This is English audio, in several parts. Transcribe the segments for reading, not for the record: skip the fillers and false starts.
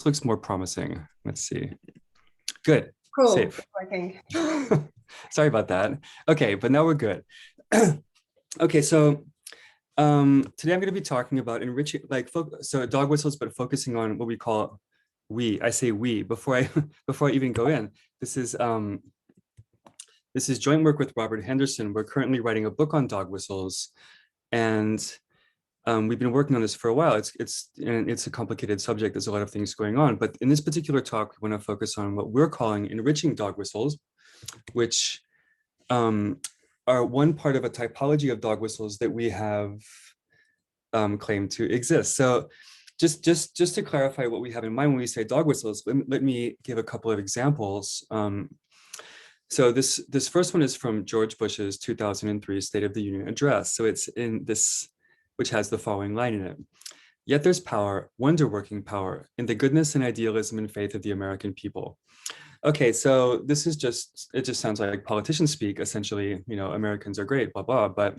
looks more promising. Let's see. Good. Cool. Safe. Working. Sorry about that. Okay, but now we're good. Okay, so today I'm going to be talking about enriching, so dog whistles, but focusing on what we call we. I say we before I even go in. This is joint work with Robert Henderson. We're currently writing a book on dog whistles, and we've been working on this for a while. It's a complicated subject. There's a lot of things going on, but in this particular talk, we want to focus on what we're calling enriching dog whistles, which are one part of a typology of dog whistles that we have claimed to exist. So just to clarify what we have in mind when we say dog whistles, let me give a couple of examples. So this first one is from George Bush's 2003 State of the Union address. So it's in this, which has the following line in it. Yet there's power, wonder-working power, in the goodness and idealism and faith of the American people. Okay, so this is it just sounds like politician speak, essentially, Americans are great, blah, blah. But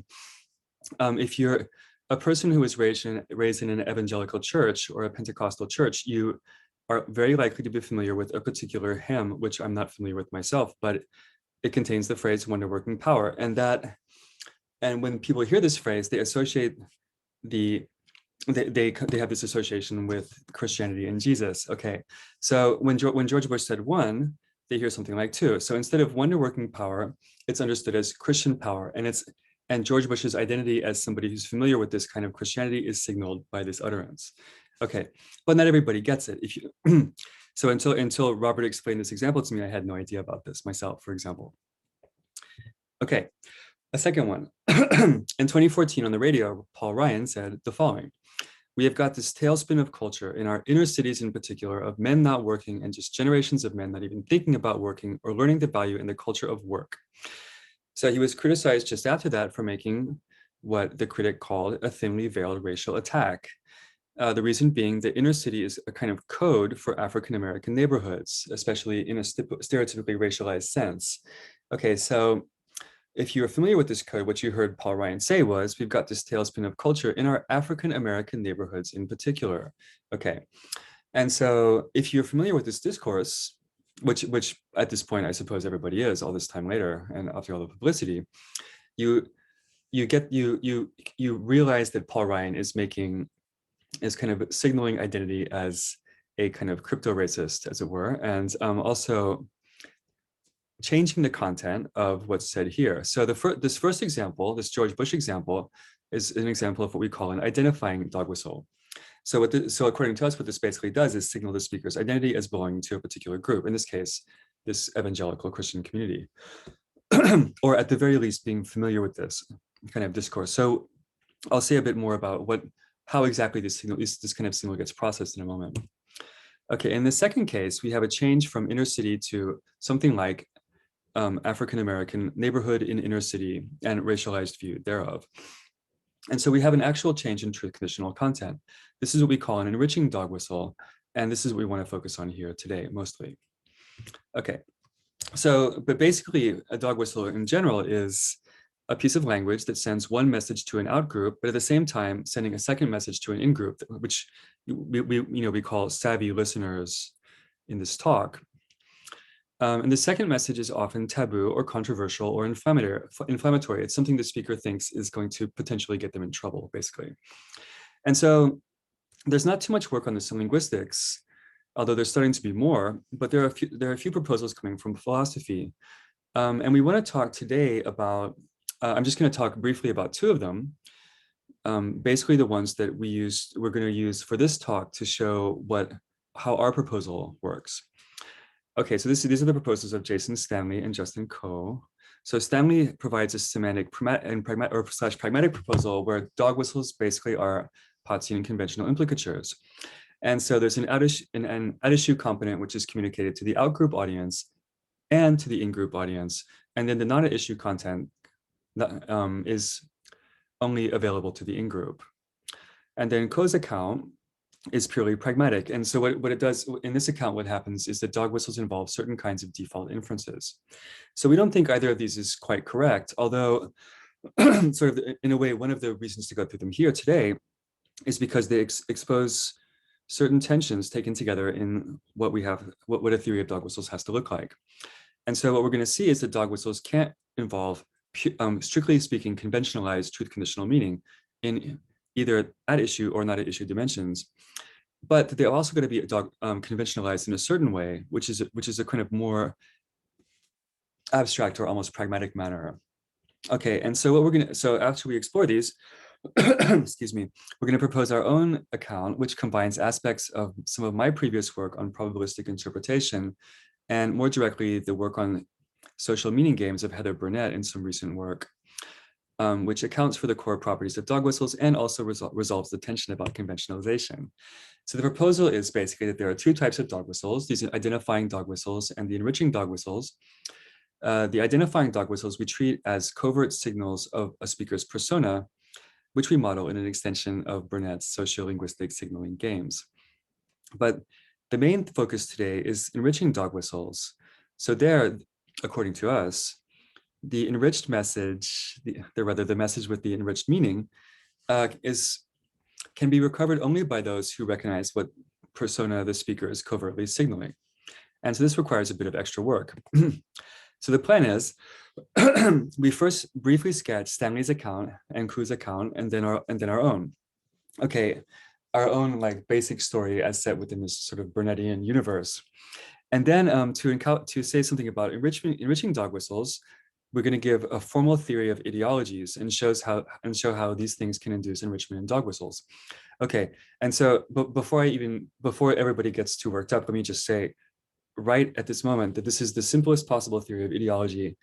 if you're a person who was raised in an evangelical church or a Pentecostal church, you are very likely to be familiar with a particular hymn, which I'm not familiar with myself, but it contains the phrase wonder-working power. And when people hear this phrase, they associate they have this association with Christianity and Jesus. Okay, so when George Bush said one, they hear something like two. So instead of wonder-working power, it's understood as Christian power, and George Bush's identity as somebody who's familiar with this kind of Christianity is signaled by this utterance. Okay, but not everybody gets it. So until Robert explained this example to me, I had no idea about this myself, for example. Okay, a second one. In 2014 on the radio, Paul Ryan said the following: we have got this tailspin of culture in our inner cities in particular of men not working and just generations of men not even thinking about working or learning the value in the culture of work. So he was criticized just after that for making what the critic called a thinly veiled racial attack. The reason being the inner city is a kind of code for African-American neighborhoods, especially in a stereotypically racialized sense. Okay, so if you're familiar with this code, what you heard Paul Ryan say was, we've got this tailspin of culture in our African-American neighborhoods in particular. Okay, and so if you're familiar with this discourse, which at this point, I suppose everybody is all this time later, and after all the publicity, you realize that Paul Ryan is kind of signaling identity as a kind of crypto-racist, as it were, and also changing the content of what's said here. So this first example, this George Bush example, is an example of what we call an identifying dog whistle. So according to us, what this basically does is signal the speaker's identity as belonging to a particular group, in this case, this evangelical Christian community, or at the very least being familiar with this kind of discourse. So I'll say a bit more about how exactly this kind of signal gets processed in a moment. Okay, in the second case, we have a change from inner city to something like African-American neighborhood in inner city and racialized view thereof. And so we have an actual change in truth conditional content. This is what we call an enriching dog whistle. And this is what we want to focus on here today, mostly. Okay, so, but basically a dog whistle in general is a piece of language that sends one message to an out group, but at the same time, sending a second message to an in group, which we call savvy listeners in this talk. And the second message is often taboo or controversial or inflammatory. It's something the speaker thinks is going to potentially get them in trouble, basically. And so there's not too much work on this in linguistics, although there's starting to be more, but there are a few proposals coming from philosophy. And we want to talk today about, I'm just going to talk briefly about two of them. Basically the ones that we're going to use for this talk to show how our proposal works. Okay, so these are the proposals of Jason Stanley and Justin Coe. So Stanley provides a semantic pragmatic proposal where dog whistles basically are Pottsian conventional implicatures. And so there's an out-issue component which is communicated to the out-group audience and to the in-group audience. And then the non-issue content is only available to the in-group. And then Coe's account is purely pragmatic. And so what it does in this account, what happens is that dog whistles involve certain kinds of default inferences. So we don't think either of these is quite correct, although sort of in a way, one of the reasons to go through them here today is because they expose certain tensions taken together in what we have, what a theory of dog whistles has to look like. And so what we're going to see is that dog whistles can't involve, strictly speaking, conventionalized truth conditional meaning in either at issue or not at issue dimensions. But they're also going to be conventionalized in a certain way, which is a kind of more abstract or almost pragmatic manner. Okay, and so so after we explore these, excuse me, we're going to propose our own account, which combines aspects of some of my previous work on probabilistic interpretation, and more directly, the work on social meaning games of Heather Burnett in some recent work, which accounts for the core properties of dog whistles and also resolves the tension about conventionalization. So the proposal is basically that there are two types of dog whistles, these identifying dog whistles and the enriching dog whistles. The identifying dog whistles we treat as covert signals of a speaker's persona, which we model in an extension of Burnett's sociolinguistic signaling games. But the main focus today is enriching dog whistles. So there, according to us, the enriched message, the message with the enriched meaning, can be recovered only by those who recognize what persona the speaker is covertly signaling. And so this requires a bit of extra work. So the plan is, we first briefly sketch Stanley's account and Crew's account, and then our own. Okay, our own like basic story as set within this sort of Burnettian universe. And then to say something about enriching dog whistles, we're going to give a formal theory of ideologies and show how these things can induce enrichment in dog whistles. Okay, and so before everybody gets too worked up, let me just say right at this moment that this is the simplest possible theory of ideology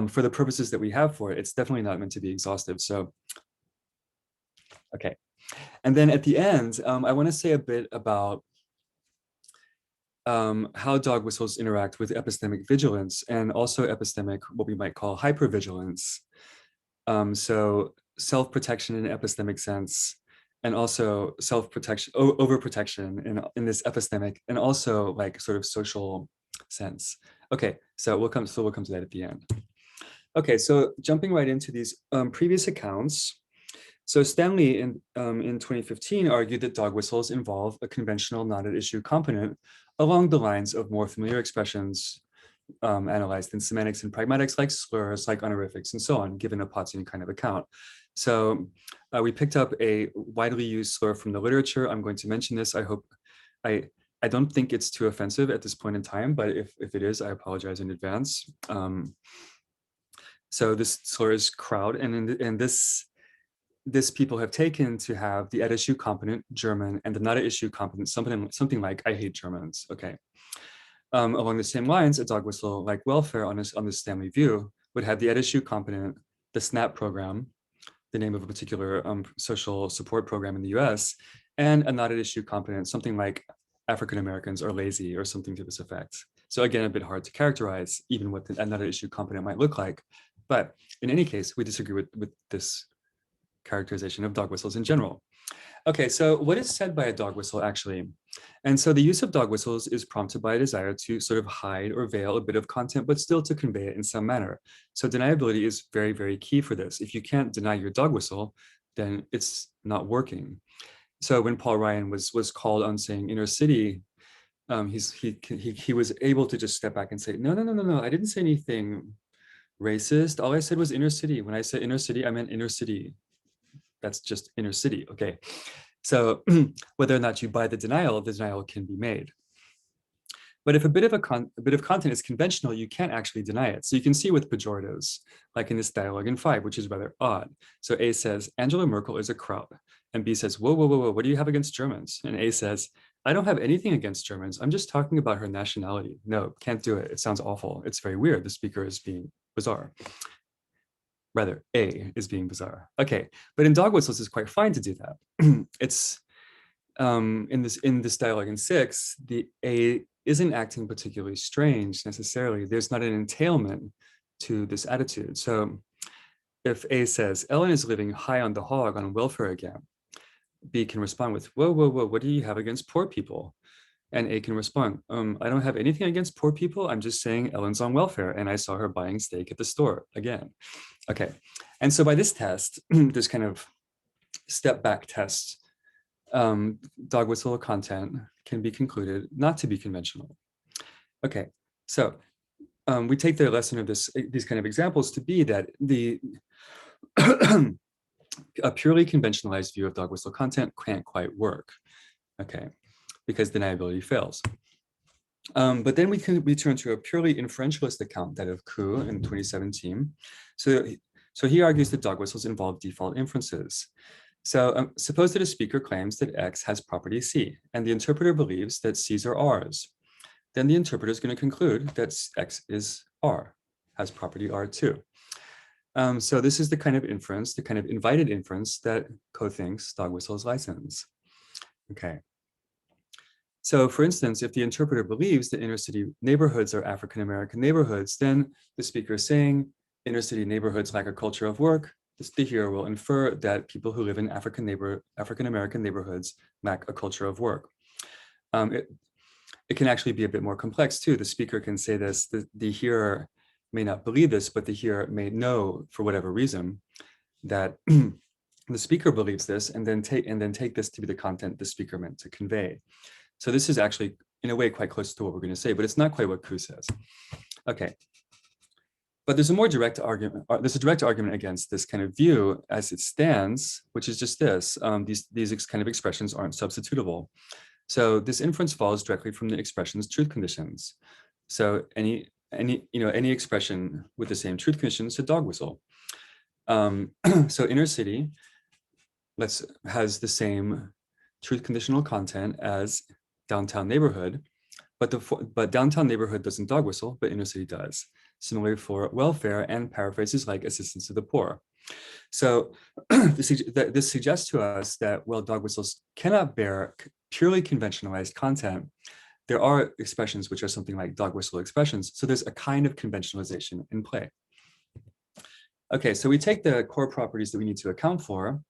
for the purposes that we have for it. It's definitely not meant to be exhaustive. So, okay. And then at the end, I want to say a bit about how dog whistles interact with epistemic vigilance and also epistemic, what we might call hypervigilance. So self-protection in an epistemic sense, and also self-protection, overprotection in this epistemic, and also like sort of social sense. Okay, so we'll come to that at the end. Okay, so jumping right into these previous accounts. So Stanley in 2015 argued that dog whistles involve a conventional not-at-issue component along the lines of more familiar expressions analyzed in semantics and pragmatics, like slurs, like honorifics, and so on, given a Pottsian kind of account. So we picked up a widely used slur from the literature. I'm going to mention this. I don't think it's too offensive at this point in time, but if it is, I apologize in advance. So this slur is crowd, and this people have taken to have the at-issue component German and the not-at-issue component something like I hate Germans. Okay. Along the same lines, a dog whistle like welfare on this Stanley view would have the at-issue component, the SNAP program, the name of a particular social support program in the US, and a not-at-issue component, something like African Americans are lazy or something to this effect. So again, a bit hard to characterize even what a not-at-issue component might look like. But in any case, we disagree with this characterization of dog whistles in general. Okay, so what is said by a dog whistle actually? And so the use of dog whistles is prompted by a desire to sort of hide or veil a bit of content, but still to convey it in some manner. So deniability is very, very key for this. If you can't deny your dog whistle, then it's not working. So when Paul Ryan was called on saying inner city, he was able to just step back and say, no, I didn't say anything racist. All I said was inner city. When I said inner city, I meant inner city. That's just inner city, okay? So whether or not you buy the denial can be made. But if a bit of content is conventional, you can't actually deny it. So you can see with pejoratives, like in this dialogue in 5, which is rather odd. So A says, Angela Merkel is a kraut. And B says, whoa, what do you have against Germans? And A says, I don't have anything against Germans. I'm just talking about her nationality. No, can't do it. It sounds awful. It's very weird. The speaker is being bizarre. Rather, A is being bizarre. Okay, but in dog whistles, it's quite fine to do that. It's in this dialogue in 6, the A isn't acting particularly strange necessarily. There's not an entailment to this attitude. So if A says, Ellen is living high on the hog on welfare again, B can respond with, whoa, what do you have against poor people? And A can respond, I don't have anything against poor people. I'm just saying Ellen's on welfare and I saw her buying steak at the store again. Okay, and so by this test, this kind of step back test dog whistle content can be concluded not to be conventional. Okay, so we take the lesson of these kind of examples to be that a purely conventionalized view of dog whistle content can't quite work, okay, because deniability fails. But then we turn to a purely inferentialist account, that of Ku in 2017. So he argues that dog whistles involve default inferences. So suppose that a speaker claims that X has property C, and the interpreter believes that C's are R's. Then the interpreter is going to conclude that X is R, has property R too. So this is the kind of inference, the kind of invited inference that Ko thinks dog whistles license. Okay. So for instance, if the interpreter believes that inner city neighborhoods are African-American neighborhoods, then the speaker is saying inner city neighborhoods lack a culture of work. The hearer will infer that people who live in African-American neighborhoods lack a culture of work. It can actually be a bit more complex too. The speaker can say this, the hearer may not believe this, but the hearer may know for whatever reason that the speaker believes this and then take this to be the content the speaker meant to convey. So this is actually in a way quite close to what we're going to say, but it's not quite what Ku says. Okay. But there's a more direct argument, there's a direct argument against this kind of view as it stands, which is just this, these kind of expressions aren't substitutable. So this inference follows directly from the expression's truth conditions. So any expression with the same truth conditions is a dog whistle. So inner city has the same truth conditional content as downtown neighborhood, but downtown neighborhood doesn't dog whistle, but inner city does. Similarly for welfare and paraphrases like assistance to the poor. So this suggests to us that, well, dog whistles cannot bear purely conventionalized content. There are expressions which are something like dog whistle expressions. So there's a kind of conventionalization in play. Okay, so we take the core properties that we need to account for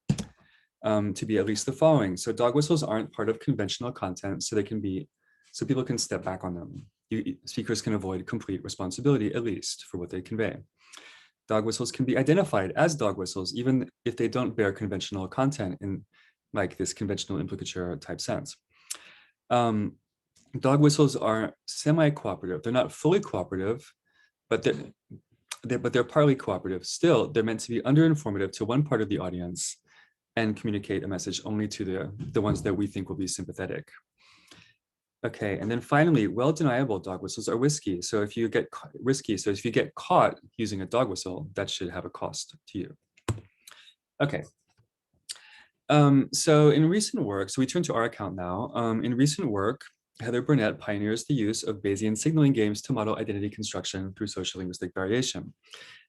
to be at least the following. So dog whistles aren't part of conventional content, so people can step back on them. Speakers can avoid complete responsibility, at least for what they convey. Dog whistles can be identified as dog whistles, even if they don't bear conventional content in like this conventional implicature type sense. Dog whistles are semi-cooperative. They're not fully cooperative, but they're partly cooperative. Still, they're meant to be under-informative to one part of the audience and communicate a message only to the ones that we think will be sympathetic. Okay, and then finally, well-deniable dog whistles are risky. So if you get caught using a dog whistle, that should have a cost to you. Okay. So in recent work, so we turn to our account now. In recent work, Heather Burnett pioneers the use of Bayesian signaling games to model identity construction through social linguistic variation.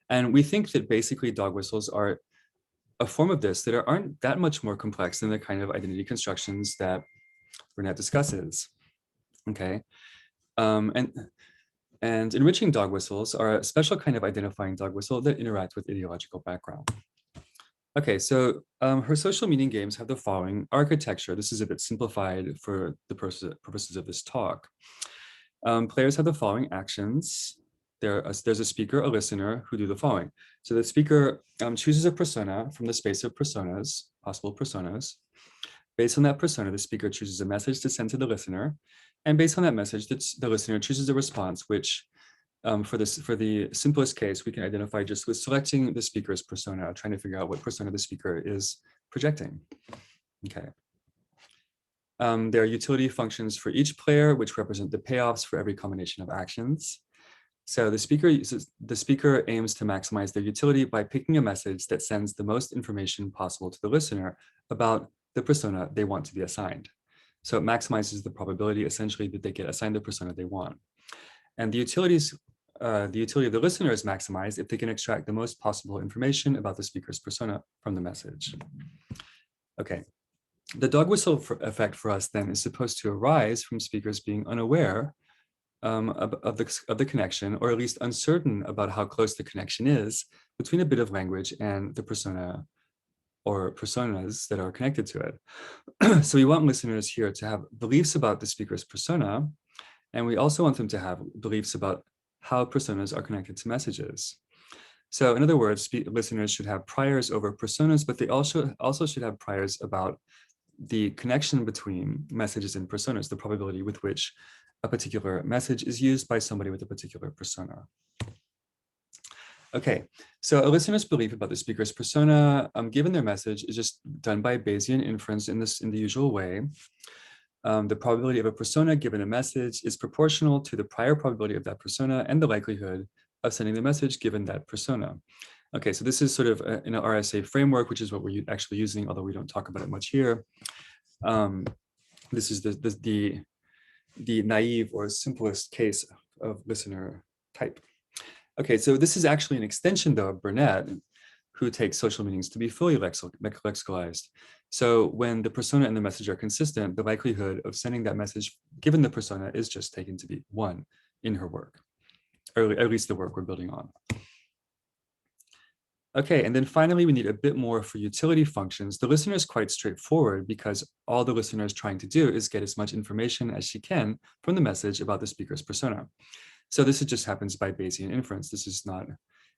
And we think that basically dog whistles are a form of this that aren't that much more complex than the kind of identity constructions that Burnett discusses. Okay, and enriching dog whistles are a special kind of identifying dog whistle that interact with ideological background. Okay, so her social meaning games have the following architecture. This is a bit simplified for the purposes of this talk. Players have the following actions. There's a speaker, a listener, who do the following. So the speaker chooses a persona from the space of personas, possible personas. Based on that persona, the speaker chooses a message to send to the listener. And based on that message, the listener chooses a response, which for the simplest case, we can identify just with selecting the speaker's persona, trying to figure out what persona the speaker is projecting. Okay. There are utility functions for each player, which represent the payoffs for every combination of actions. So the speaker aims to maximize their utility by picking a message that sends the most information possible to the listener about the persona they want to be assigned. So it maximizes the probability essentially that they get assigned the persona they want. And the utility of the listener is maximized if they can extract the most possible information about the speaker's persona from the message. Okay. The dog whistle effect for us then is supposed to arise from speakers being unaware of the connection, or at least uncertain about how close the connection is between a bit of language and the persona or personas that are connected to it. So we want listeners here to have beliefs about the speaker's persona, and we also want them to have beliefs about how personas are connected to messages. So in other words, listeners should have priors over personas, but they also should have priors about the connection between messages and personas, the probability with which a particular message is used by somebody with a particular persona. Okay, so a listener's belief about the speaker's persona, given their message, is just done by Bayesian inference in the usual way. The probability of a persona given a message is proportional to the prior probability of that persona and the likelihood of sending the message given that persona. Okay, so this is sort of in an RSA framework, which is what we're actually using, although we don't talk about it much here. This is the naive or simplest case of listener type. Okay, so this is actually an extension, though, of Burnett, who takes social meanings to be fully lexicalized. So when the persona and the message are consistent, the likelihood of sending that message given the persona is just taken to be 1 in her work, or at least the work we're building on. Okay, and then finally, we need a bit more for utility functions. The listener is quite straightforward because all the listener is trying to do is get as much information as she can from the message about the speaker's persona. So this just happens by Bayesian inference. This is not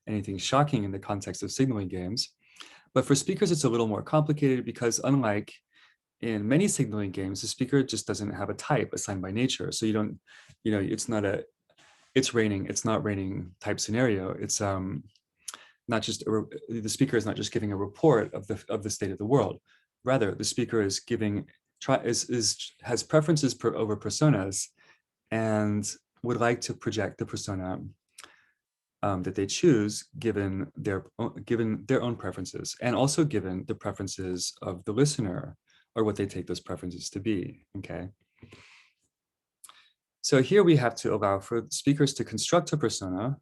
anything shocking in the context of signaling games. But for speakers, it's a little more complicated because unlike in many signaling games, the speaker just doesn't have a type assigned by nature. So you don't, it's not a, it's not raining type scenario. It's not just, the speaker is not just giving a report of the state of the world. Rather, the speaker is giving, has preferences over personas and would like to project the persona that they choose given their own preferences, and also given the preferences of the listener or what they take those preferences to be, okay? So here we have to allow for speakers to construct a persona,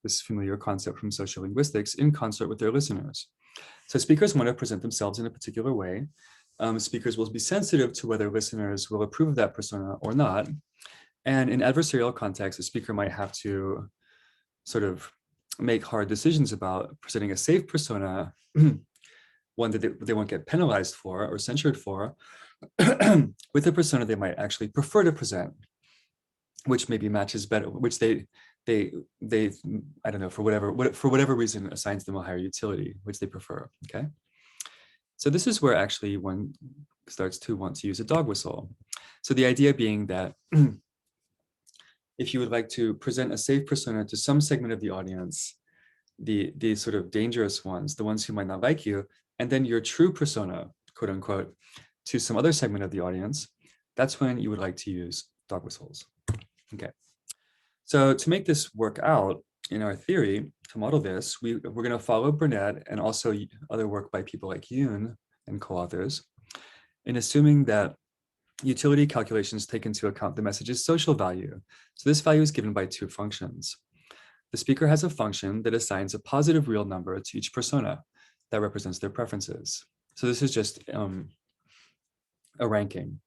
this familiar concept from social linguistics, in concert with their listeners. So speakers want to present themselves in a particular way. Speakers will be sensitive to whether listeners will approve of that persona or not. And in adversarial context, a speaker might have to sort of make hard decisions about presenting a safe persona, one that they won't get penalized for or censured for, with a persona they might actually prefer to present, which maybe matches better, which they I don't know, for whatever reason assigns them a higher utility, which they prefer, okay? So this is where actually one starts to want to use a dog whistle. So the idea being that if you would like to present a safe persona to some segment of the audience, the sort of dangerous ones, the ones who might not like you, and then your true persona, quote unquote, to some other segment of the audience, that's when you would like to use dog whistles. Okay. So to make this work out in our theory, to model this, we're going to follow Burnett and also other work by people like Yoon and co-authors in assuming that utility calculations take into account the message's social value. So this value is given by 2 functions. The speaker has a function that assigns a positive real number to each persona that represents their preferences. So this is just a ranking.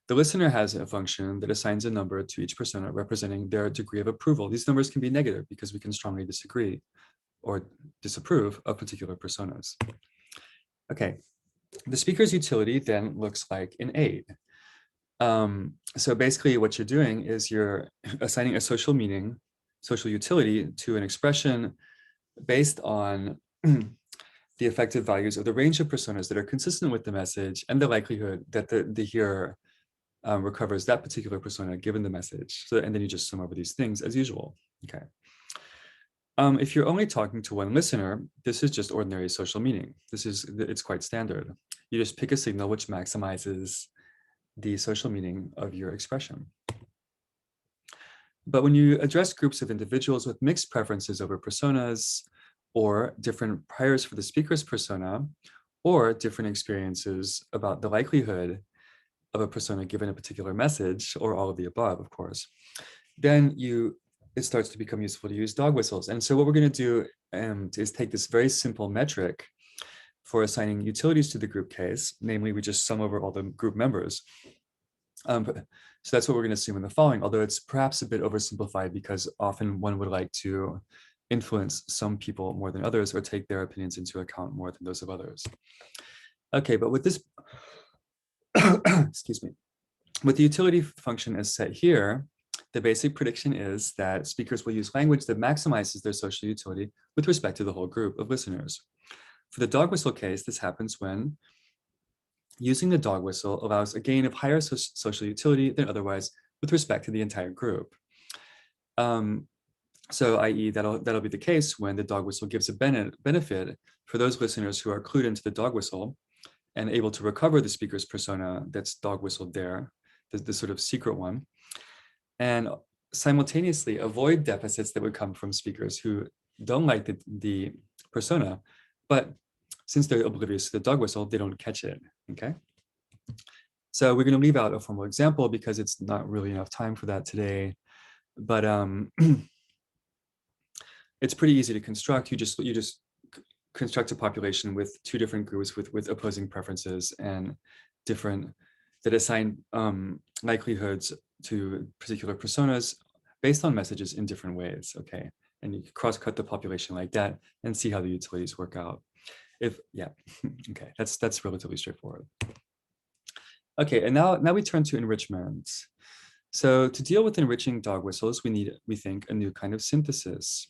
The listener has a function that assigns a number to each persona representing their degree of approval. These numbers can be negative because we can strongly disagree or disapprove of particular personas. Okay, the speaker's utility then looks like an aid. So basically what you're doing is you're assigning a social meaning, social utility to an expression based on the effective values of the range of personas that are consistent with the message and the likelihood that the hearer recovers that particular persona given the message. So, and then you just sum over these things as usual, okay? If you're only talking to one listener, this is just ordinary social meaning. It's quite standard. You just pick a signal which maximizes the social meaning of your expression. But when you address groups of individuals with mixed preferences over personas, or different priors for the speaker's persona, or different experiences about the likelihood of a persona given a particular message, or all of the above, of course, then it starts to become useful to use dog whistles. And so what we're going to do is take this very simple metric for assigning utilities to the group case, namely we just sum over all the group members. So that's what we're going to assume in the following, although it's perhaps a bit oversimplified because often one would like to influence some people more than others or take their opinions into account more than those of others. Okay, but with this, excuse me, with the utility function as set here, the basic prediction is that speakers will use language that maximizes their social utility with respect to the whole group of listeners. For the dog whistle case, this happens when using the dog whistle allows a gain of higher social utility than otherwise with respect to the entire group. So i.e. that'll be the case when the dog whistle gives a benefit for those listeners who are clued into the dog whistle and able to recover the speaker's persona that's dog whistled there, the sort of secret one, and simultaneously avoid deficits that would come from speakers who don't like the persona, but since they're oblivious to the dog whistle, they don't catch it, okay? So we're gonna leave out a formal example because it's not really enough time for that today, but it's pretty easy to construct. You just construct a population with two different groups with opposing preferences and different that assign likelihoods to particular personas based on messages in different ways. Okay, and you cross-cut the population like that and see how the utilities work out. Okay, that's relatively straightforward. Okay, and now we turn to enrichment. So to deal with enriching dog whistles, we think a new kind of synthesis.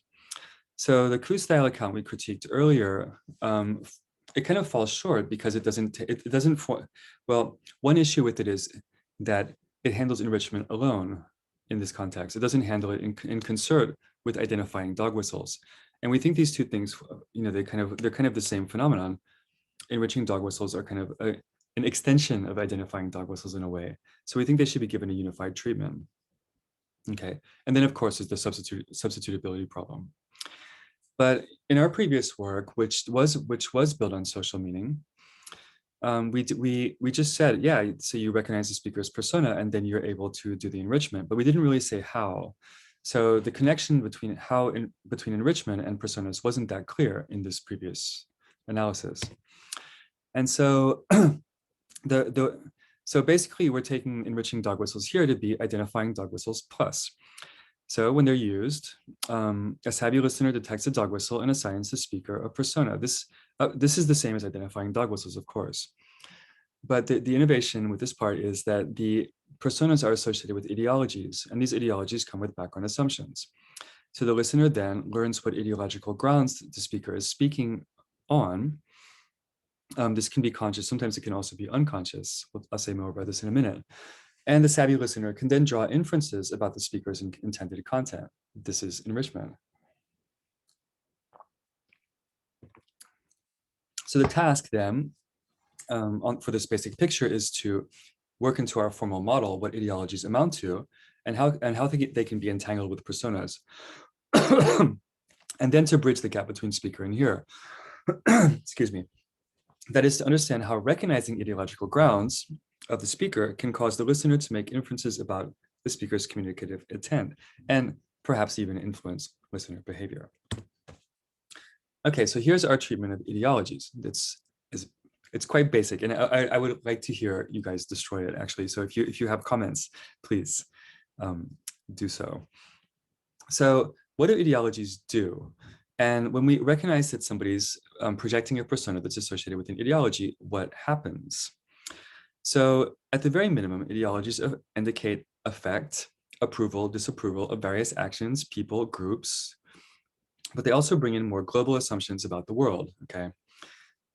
So the Ku style account we critiqued earlier, it kind of falls short because it doesn't, well, one issue with it is that it handles enrichment alone in this context. It doesn't handle it in concert with identifying dog whistles. And we think these two things, they're kind of the same phenomenon. Enriching dog whistles are kind of an extension of identifying dog whistles in a way. So we think they should be given a unified treatment. Okay, and then of course is the substitutability problem. But in our previous work, which was built on social meaning, we just said, yeah, so you recognize the speaker's persona and then you're able to do the enrichment, but we didn't really say how. So the connection between between enrichment and personas wasn't that clear in this previous analysis. And so so basically we're taking enriching dog whistles here to be identifying dog whistles plus. So when they're used, a savvy listener detects a dog whistle and assigns the speaker a persona. This is the same as identifying dog whistles, of course. But the innovation with this part is that the personas are associated with ideologies, and these ideologies come with background assumptions. So the listener then learns what ideological grounds the speaker is speaking on. This can be conscious, sometimes it can also be unconscious. I'll say more about this in a minute. And the savvy listener can then draw inferences about the speaker's intended content. This is enrichment. So the task then for this basic picture is to work into our formal model what ideologies amount to and how they can be entangled with personas. And then to bridge the gap between speaker and hearer. Excuse me. That is to understand how recognizing ideological grounds of the speaker can cause the listener to make inferences about the speaker's communicative intent and perhaps even influence listener behavior. Okay, so here's our treatment of ideologies. It's quite basic, and I would like to hear you guys destroy it actually. So if you have comments, please do so. So what do ideologies do? And when we recognize that somebody's projecting a persona that's associated with an ideology, what happens? So at the very minimum, ideologies indicate affect, approval, disapproval of various actions, people, groups, but they also bring in more global assumptions about the world, okay?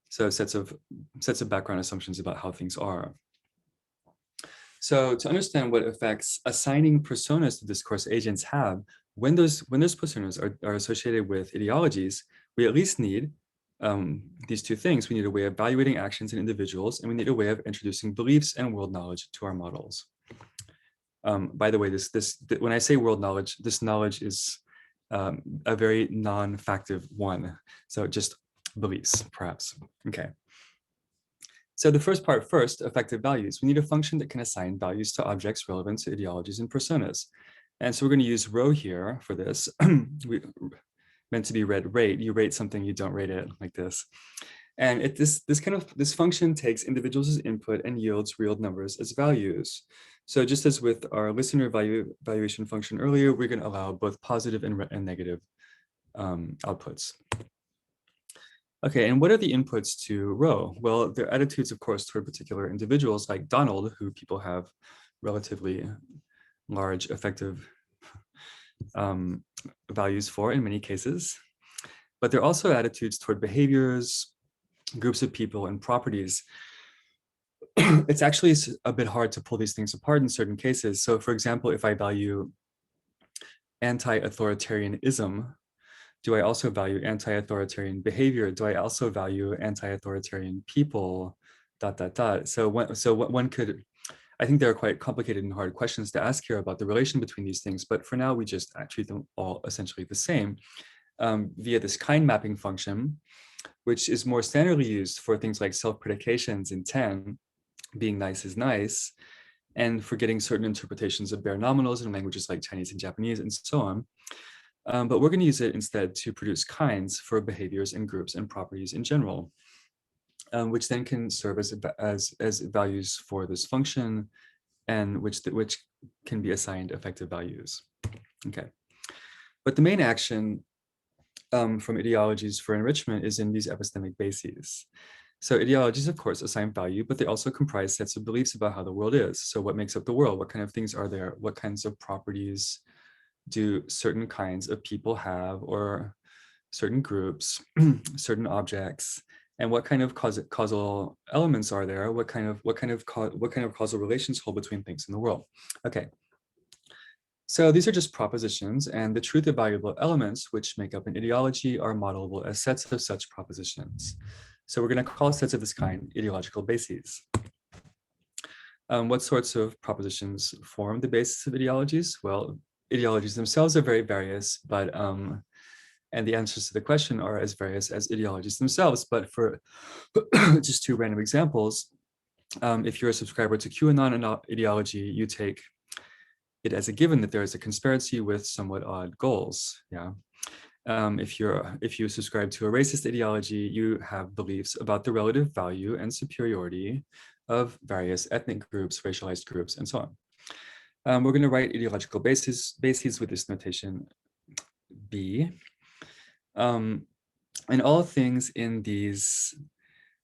So sets of background assumptions about how things are. So to understand what effects assigning personas to discourse agents have, when those personas are associated with ideologies, we at least need these two things. We need a way of evaluating actions in individuals, and we need a way of introducing beliefs and world knowledge to our models. By the way, when I say world knowledge, this knowledge is a very non-factive one. So just beliefs, perhaps. Okay. So the first part first, affective values. We need a function that can assign values to objects relevant to ideologies and personas. And so we're going to use row here for this. Meant to be read rate. You rate something, you don't rate it, like this. And this function takes individuals as input and yields real numbers as values. So just as with our listener valuation function earlier, we're going to allow both positive and negative outputs. Okay, and what are the inputs to row? Well, they're attitudes, of course, toward particular individuals like Donald, who people have relatively large affective values for in many cases. But they're also attitudes toward behaviors, groups of people, and properties it's actually a bit hard to pull these things apart in certain cases. So for example, if I value anti-authoritarianism, do I also value anti-authoritarian behavior? Do I also value anti-authoritarian people? ... So one could, I think there are quite complicated and hard questions to ask here about the relation between these things, but for now we just treat them all essentially the same via this kind mapping function, which is more standardly used for things like self-predications in 10, being nice is nice, and for getting certain interpretations of bare nominals in languages like Chinese and Japanese and so on. But we're going to use it instead to produce kinds for behaviors and groups and properties in general, which then can serve as values for this function, and which can be assigned effective values. Okay, but the main action from ideologies for enrichment is in these epistemic bases. So ideologies, of course, assign value, but they also comprise sets of beliefs about how the world is. So what makes up the world? What kind of things are there? What kinds of properties do certain kinds of people have, or certain groups, certain objects? And what kind of causal elements are there? What kind of causal relations hold between things in the world? Okay. So these are just propositions, and the truth evaluable elements which make up an ideology are modelable as sets of such propositions. So we're going to call sets of this kind ideological bases. What sorts of propositions form the basis of ideologies? Well, ideologies themselves are very various, but and the answers to the question are as various as ideologies themselves. But for just two random examples, if you're a subscriber to QAnon ideology, you take it as a given that there is a conspiracy with somewhat odd goals. Yeah. If you subscribe to a racist ideology, you have beliefs about the relative value and superiority of various ethnic groups, racialized groups, and so on. We're going to write ideological bases with this notation B. And all things in these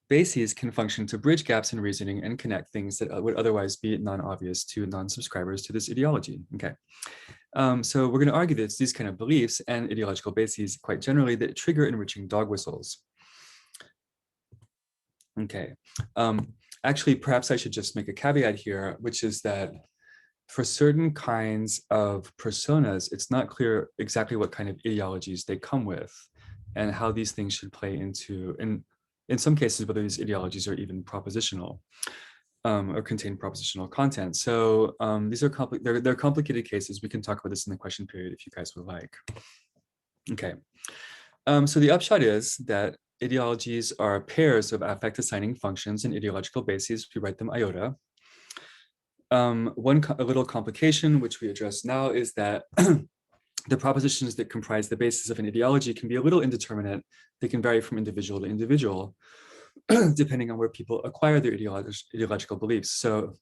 bases can function to bridge gaps in reasoning and connect things that would otherwise be non-obvious to non-subscribers to this ideology. Okay. So we're going to argue that it's these kind of beliefs and ideological bases quite generally that trigger enriching dog whistles. Okay. Actually, perhaps I should just make a caveat here, which is that for certain kinds of personas, it's not clear exactly what kind of ideologies they come with and how these things should play into, in some cases, whether these ideologies are even propositional or contain propositional content. So these are they're complicated cases. We can talk about this in the question period if you guys would like. Okay. So the upshot is that ideologies are pairs of affect assigning functions and ideological bases. We write them iota. A little complication, which we address now, is that the propositions that comprise the basis of an ideology can be a little indeterminate. They can vary from individual to individual, depending on where people acquire their ideological beliefs. So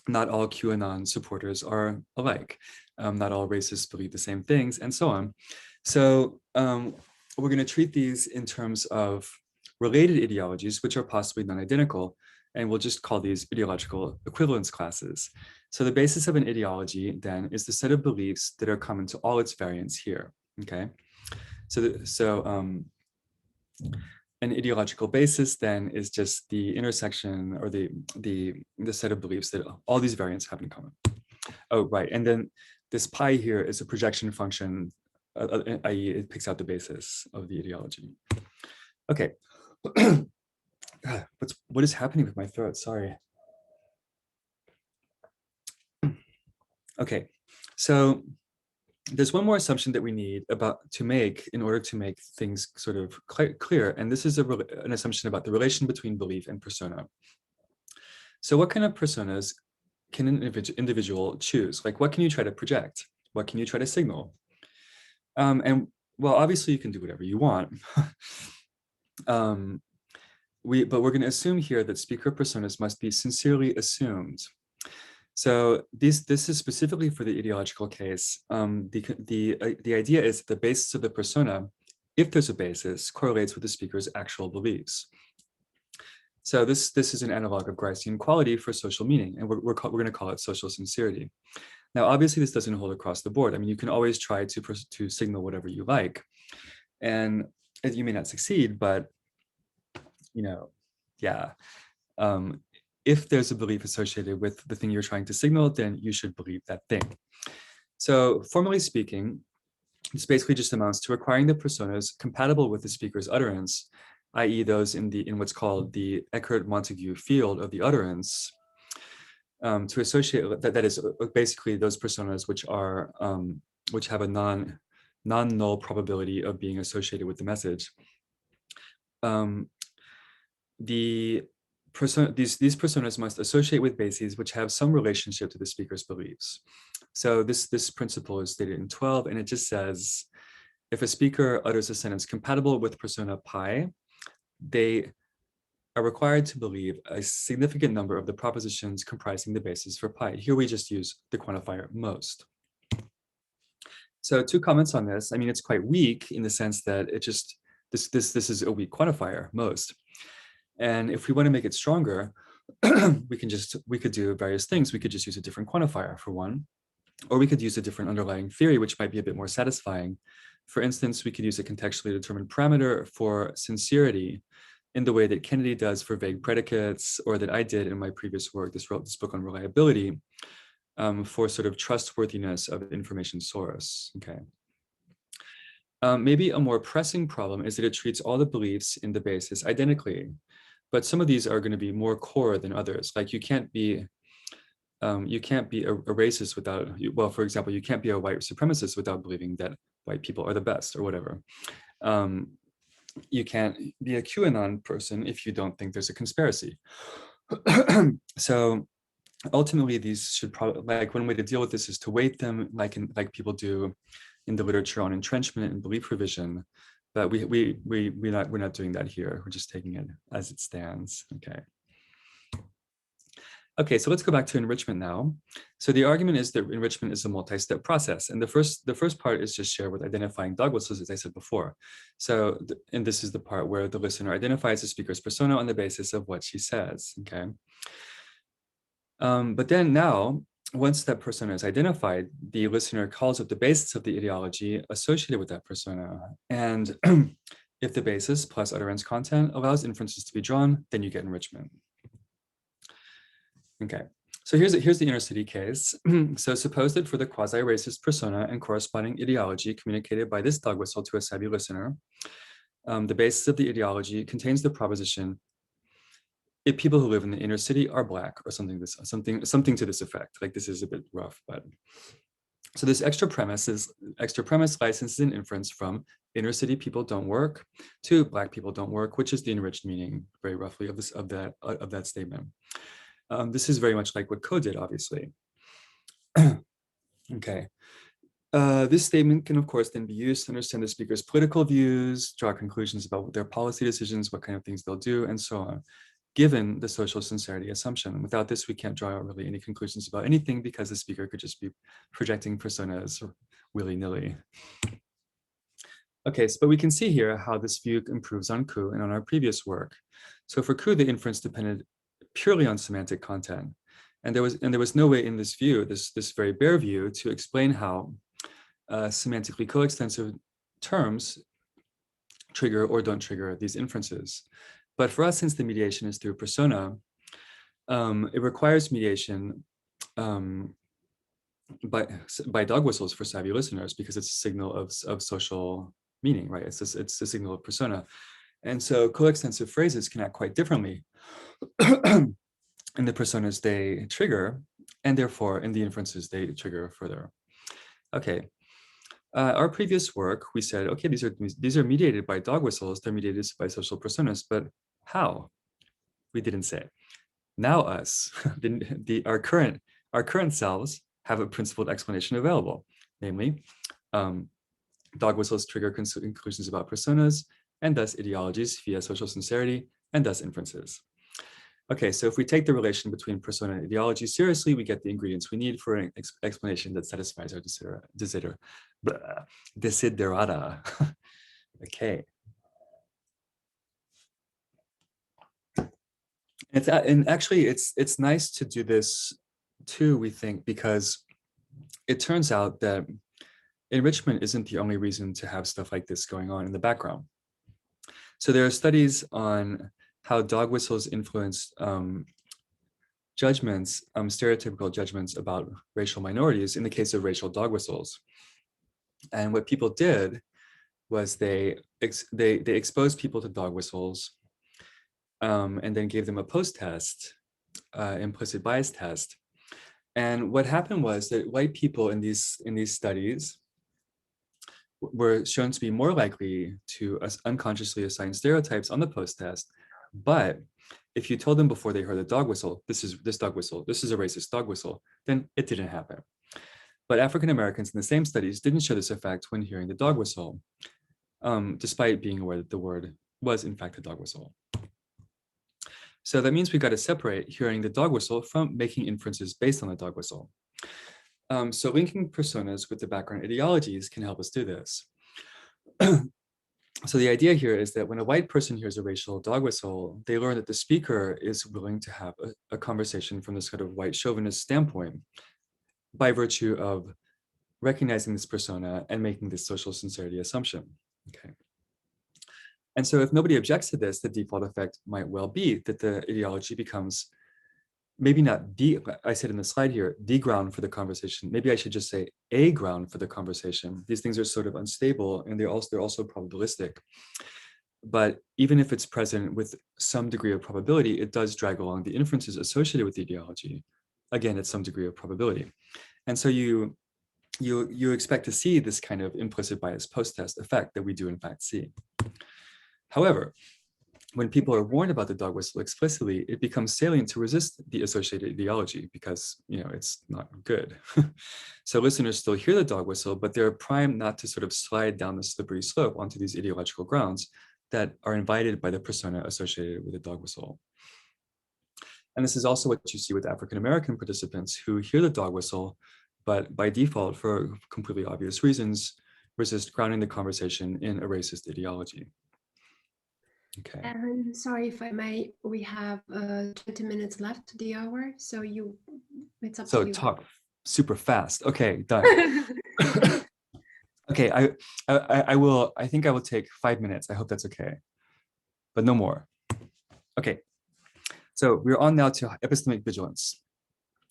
not all QAnon supporters are alike. Not all racists believe the same things, and so on. So we're going to treat these in terms of related ideologies, which are possibly non-identical, and we'll just call these ideological equivalence classes. So the basis of an ideology then is the set of beliefs that are common to all its variants here. Okay, an ideological basis then is just the intersection or the set of beliefs that all these variants have in common. Oh, right, and then this pi here is a projection function, i.e. it picks out the basis of the ideology. Okay. God, what is happening with my throat? Sorry. Okay, so there's one more assumption that we need to make in order to make things sort of clear, and this is an assumption about the relation between belief and persona. So what kind of personas can an individual choose? Like, what can you try to project? What can you try to signal? And well, obviously you can do whatever you want. But we're going to assume here that speaker personas must be sincerely assumed. So this is specifically for the ideological case. The idea is that the basis of the persona, if there's a basis, correlates with the speaker's actual beliefs. So this is an analog of Gricean quality for social meaning, and we're going to call it social sincerity. Now, obviously, this doesn't hold across the board. I mean, you can always try to signal whatever you like, and you may not succeed, but yeah. if there's a belief associated with the thing you're trying to signal, then you should believe that thing. So formally speaking, this basically just amounts to requiring the personas compatible with the speaker's utterance, i.e. those in what's called the Eckert-Montagu field of the utterance, to associate that is basically those personas which have a non-null probability of being associated with the message. These personas must associate with bases which have some relationship to the speaker's beliefs. So this principle is stated in 12, and it just says, if a speaker utters a sentence compatible with persona pi, they are required to believe a significant number of the propositions comprising the basis for pi. Here we just use the quantifier most. So 2 comments on this. I mean, it's quite weak in the sense that it just, this is a weak quantifier, most. And if we want to make it stronger, we could do various things. We could just use a different quantifier for one, or we could use a different underlying theory, which might be a bit more satisfying. For instance, we could use a contextually determined parameter for sincerity in the way that Kennedy does for vague predicates, or that I did in my previous work, this book on reliability, for sort of trustworthiness of information source, okay? Maybe a more pressing problem is that it treats all the beliefs in the basis identically, but some of these are going to be more core than others. Like you can't be a racist without, well, for example, you can't be a white supremacist without believing that white people are the best or whatever. You can't be a QAnon person if you don't think there's a conspiracy. So ultimately, these should probably, like, one way to deal with this is to weight them like people do in the literature on entrenchment and belief revision. But we're not doing that here. We're just taking it as it stands. Okay. Okay, so let's go back to enrichment now. So the argument is that enrichment is a multi-step process. And the first part is just shared with identifying dog whistles, as I said before. So, and this is the part where the listener identifies the speaker's persona on the basis of what she says, okay? But then now, once that persona is identified, the listener calls up the basis of the ideology associated with that persona. And if the basis plus utterance content allows inferences to be drawn, then you get enrichment. Okay, so here's the inner city case. So suppose that for the quasi-racist persona and corresponding ideology communicated by this dog whistle to a savvy listener, the basis of the ideology contains the proposition, if people who live in the inner city are Black, or something to this effect. Like, this is a bit rough, but so this extra premise licenses an inference from inner city people don't work to Black people don't work, which is the enriched meaning, very roughly, of that statement. This is very much like what Code did, obviously. Okay. This statement can, of course, then be used to understand the speaker's political views, draw conclusions about their policy decisions, what kind of things they'll do, and so on, given the social sincerity assumption. Without this, we can't draw out really any conclusions about anything because the speaker could just be projecting personas willy-nilly. Okay, so but we can see here how this view improves on Ku and on our previous work. So for Ku, the inference depended purely on semantic content. And there was no way in this view, this very bare view, to explain how semantically coextensive terms trigger or don't trigger these inferences. But for us, since the mediation is through persona, it requires mediation by dog whistles for savvy listeners, because it's a signal of social meaning, right? It's a signal of persona. And so coextensive phrases can act quite differently in the personas they trigger, and therefore in the inferences they trigger further. Okay. Our previous work, we said, okay, these are mediated by dog whistles, they're mediated by social personas, but how? We didn't say. Now us, our current selves have a principled explanation available, namely, dog whistles trigger conclusions about personas, and thus ideologies via social sincerity, and thus inferences. Okay, so if we take the relation between persona and ideology seriously, we get the ingredients we need for an explanation that satisfies our desiderata. Okay. And actually, it's nice to do this too, we think, because it turns out that enrichment isn't the only reason to have stuff like this going on in the background. So there are studies on how dog whistles influence judgments, stereotypical judgments about racial minorities in the case of racial dog whistles. And what people did was they exposed people to dog whistles and then gave them a post-test, implicit bias test. And what happened was that white people in these studies were shown to be more likely to unconsciously assign stereotypes on the post-test. But if you told them before they heard a dog whistle, this dog whistle, this is a racist dog whistle, then it didn't happen. But African Americans in the same studies didn't show this effect when hearing the dog whistle, despite being aware that the word was in fact a dog whistle. So that means we got to separate hearing the dog whistle from making inferences based on the dog whistle. So linking personas with the background ideologies can help us do this. So the idea here is that when a white person hears a racial dog whistle, they learn that the speaker is willing to have a conversation from this kind of white chauvinist standpoint by virtue of recognizing this persona and making this social sincerity assumption. Okay. And so if nobody objects to this, the default effect might well be that the ideology becomes maybe not the, I said in the slide here, the ground for the conversation. Maybe I should just say a ground for the conversation. These things are sort of unstable and they're also probabilistic. But even if it's present with some degree of probability, it does drag along the inferences associated with the ideology, again, at some degree of probability. And so you expect to see this kind of implicit bias post-test effect that we do in fact see. However, when people are warned about the dog whistle explicitly, it becomes salient to resist the associated ideology because, it's not good. So listeners still hear the dog whistle, but they're primed not to sort of slide down the slippery slope onto these ideological grounds that are invited by the persona associated with the dog whistle. And this is also what you see with African-American participants who hear the dog whistle, but by default, for completely obvious reasons, resist grounding the conversation in a racist ideology. Okay. And sorry if I may, we have 20 minutes left to the hour, so it's up to you. So talk super fast. Okay, done. Okay, I think I will take 5 minutes. I hope that's okay, but no more. Okay, so we're on now to epistemic vigilance.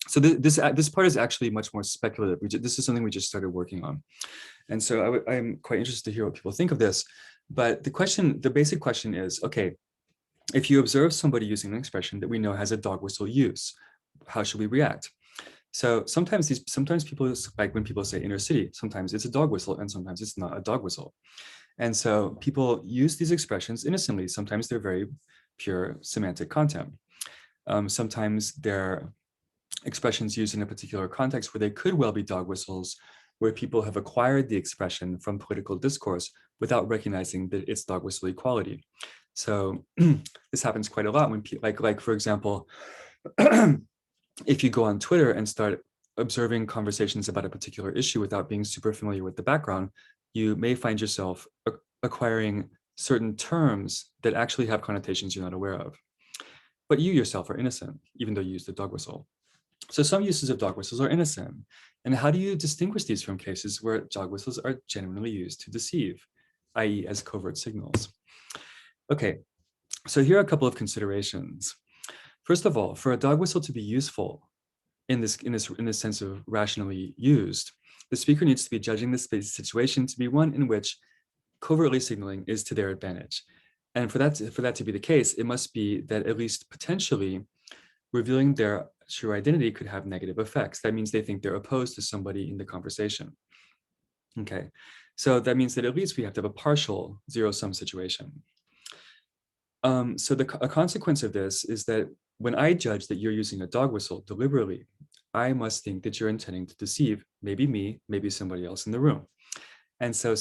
So this part is actually much more speculative. This is something we just started working on. And so I'm quite interested to hear what people think of this. But the basic question is, okay, if you observe somebody using an expression that we know has a dog whistle use, how should we react? So sometimes people, like when people say inner city, sometimes it's a dog whistle and sometimes it's not a dog whistle. And so people use these expressions innocently. Sometimes they're very pure semantic content. Sometimes they're expressions used in a particular context where they could well be dog whistles, where people have acquired the expression from political discourse without recognizing that it's dog whistle equality. So this happens quite a lot when people, like for example, if you go on Twitter and start observing conversations about a particular issue without being super familiar with the background, you may find yourself acquiring certain terms that actually have connotations you're not aware of. But you yourself are innocent, even though you use the dog whistle. So some uses of dog whistles are innocent. And how do you distinguish these from cases where dog whistles are genuinely used to deceive, i.e. as covert signals? Okay, so here are a couple of considerations. First of all, for a dog whistle to be useful in this sense of rationally used, the speaker needs to be judging the situation to be one in which covertly signaling is to their advantage. And for that to be the case, it must be that at least potentially revealing their true identity could have negative effects. That means they think they're opposed to somebody in the conversation. Okay, so that means that at least we have to have a partial zero-sum situation. So a consequence of this is that when I judge that you're using a dog whistle deliberately, I must think that you're intending to deceive maybe me, maybe somebody else in the room. And so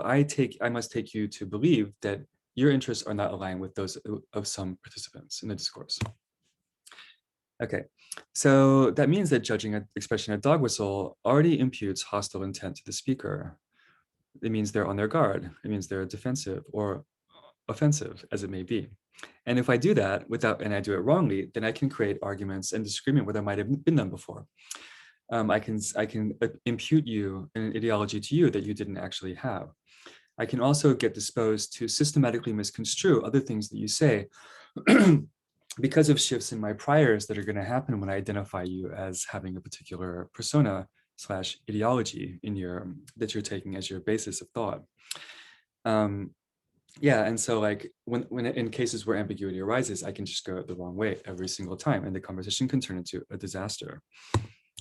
I must take you to believe that your interests are not aligned with those of some participants in the discourse. Okay, so that means that judging an expression a dog whistle already imputes hostile intent to the speaker. It means they're on their guard. It means they're defensive or offensive, as it may be. And if I do that and I do it wrongly, then I can create arguments and disagreement where there might have been none before. I can impute an ideology to you that you didn't actually have. I can also get disposed to systematically misconstrue other things that you say because of shifts in my priors that are going to happen when I identify you as having a particular persona slash ideology in your that you're taking as your basis of thought. Yeah, and so like when in cases where ambiguity arises, I can just go the wrong way every single time, and the conversation can turn into a disaster.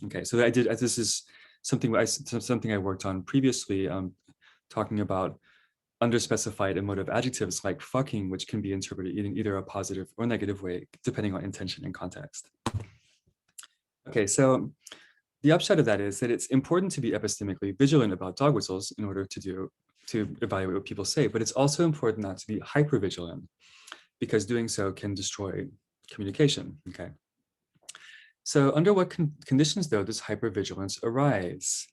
Okay, so this is something I worked on previously, talking about underspecified emotive adjectives like fucking, which can be interpreted in either a positive or negative way, depending on intention and context. Okay, so the upshot of that is that it's important to be epistemically vigilant about dog whistles in order to evaluate what people say, but it's also important not to be hypervigilant, because doing so can destroy communication. Okay. So under what conditions, though, does hypervigilance arise?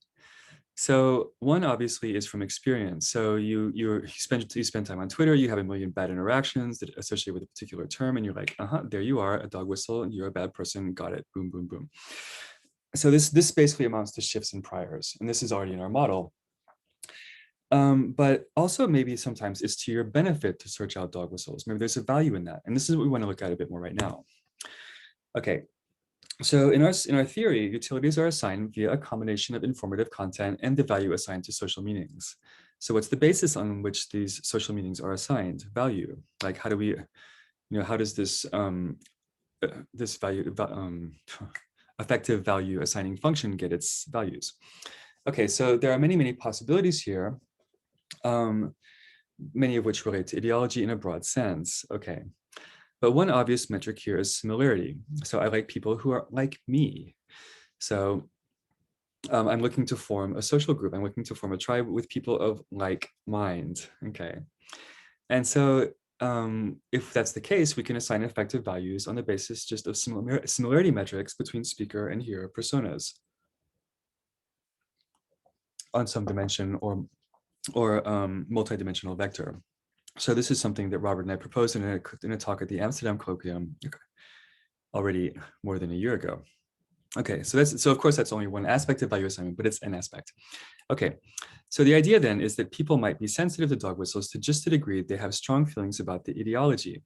So one obviously is from experience. So you spend time on Twitter, you have a million bad interactions that associate with a particular term, and you're like, there you are, a dog whistle, you're a bad person, got it, boom, boom, boom. So this basically amounts to shifts in priors, and this is already in our model. But also maybe sometimes it's to your benefit to search out dog whistles. Maybe there's a value in that, and this is what we want to look at a bit more right now. Okay. So in our theory, utilities are assigned via a combination of informative content and the value assigned to social meanings. So what's the basis on which these social meanings are assigned? Value. Like how do we, how does this this value effective value assigning function get its values? Okay, so there are many possibilities here, many of which relate to ideology in a broad sense. Okay. But one obvious metric here is similarity. So I like people who are like me. So I'm looking to form a social group. I'm looking to form a tribe with people of like mind. Okay. And so if that's the case, we can assign effective values on the basis just of similarity metrics between speaker and hearer personas on some dimension or multidimensional vector. So this is something that Robert and I proposed in a talk at the Amsterdam Colloquium already more than a year ago. Okay, so of course that's only one aspect of value assignment, but it's an aspect. Okay, so the idea then is that people might be sensitive to dog whistles to just the degree they have strong feelings about the ideology.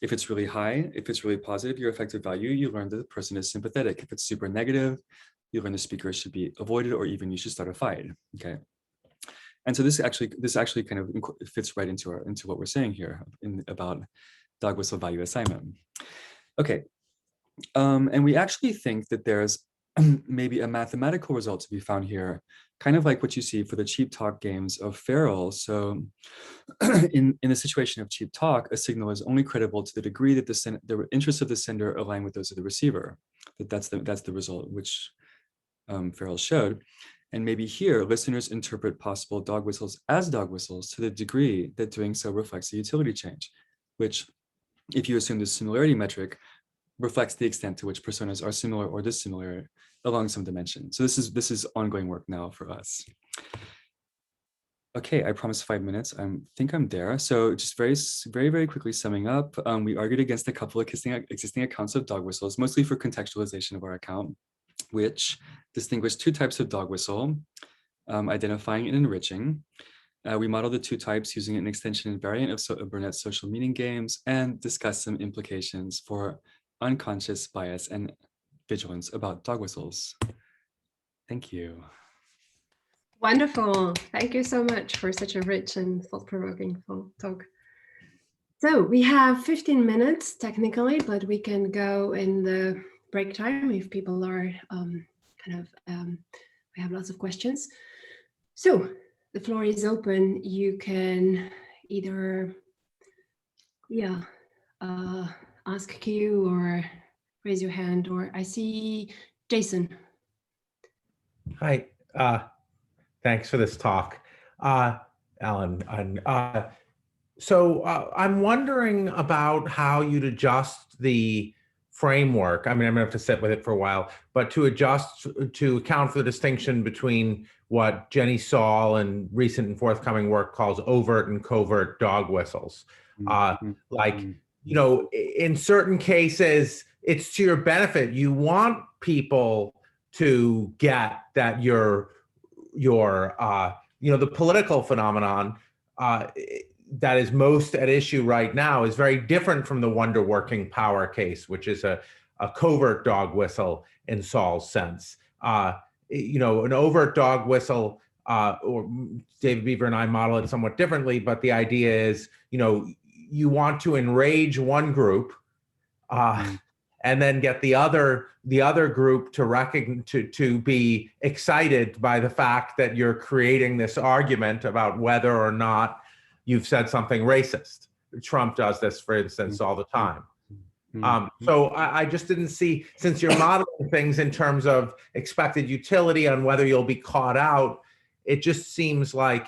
If it's really high, if it's really positive, your effective value, you learn that the person is sympathetic. If it's super negative, you learn the speaker should be avoided, or even you should start a fight. Okay. And so this actually kind of fits right into what we're saying here about dog whistle value assignment. Okay, and we actually think that there's maybe a mathematical result to be found here, kind of like what you see for the cheap talk games of Feral. So in the situation of cheap talk, a signal is only credible to the degree that the interests of the sender align with those of the receiver. That's the result which Feral showed. And maybe here, listeners interpret possible dog whistles as dog whistles to the degree that doing so reflects a utility change, which, if you assume the similarity metric, reflects the extent to which personas are similar or dissimilar along some dimension. So this is ongoing work now for us. Okay, I promised 5 minutes. I think I'm there. So just very quickly summing up, we argued against a couple of existing accounts of dog whistles, mostly for contextualization of our account, which distinguish two types of dog whistle, identifying and enriching. We modeled the two types using an extension and variant of Burnett's social meaning games, and discussed some implications for unconscious bias and vigilance about dog whistles. Thank you. Wonderful. Thank you so much for such a rich and thought-provoking talk. So we have 15 minutes technically, but we can go in the break time if people are we have lots of questions. So the floor is open. You can either, ask Q or raise your hand, or I see Jason. Hi, thanks for this talk, Alan. So I'm wondering about how you'd adjust the framework. I mean, I'm gonna have to sit with it for a while, but to adjust to account for the distinction between what Jenny Saul and recent and forthcoming work calls overt and covert dog whistles. In certain cases, it's to your benefit. You want people to get that the political phenomenon, that is most at issue right now is very different from the wonder working power case, which is a covert dog whistle in Saul's sense. An overt dog whistle, or David Beaver and I model it somewhat differently, but the idea is, you want to enrage one group, and then get the other group to be excited by the fact that you're creating this argument about whether or not you've said something racist. Trump does this, for instance, all the time. So I just didn't see, since you're modeling things in terms of expected utility on whether you'll be caught out, it just seems like,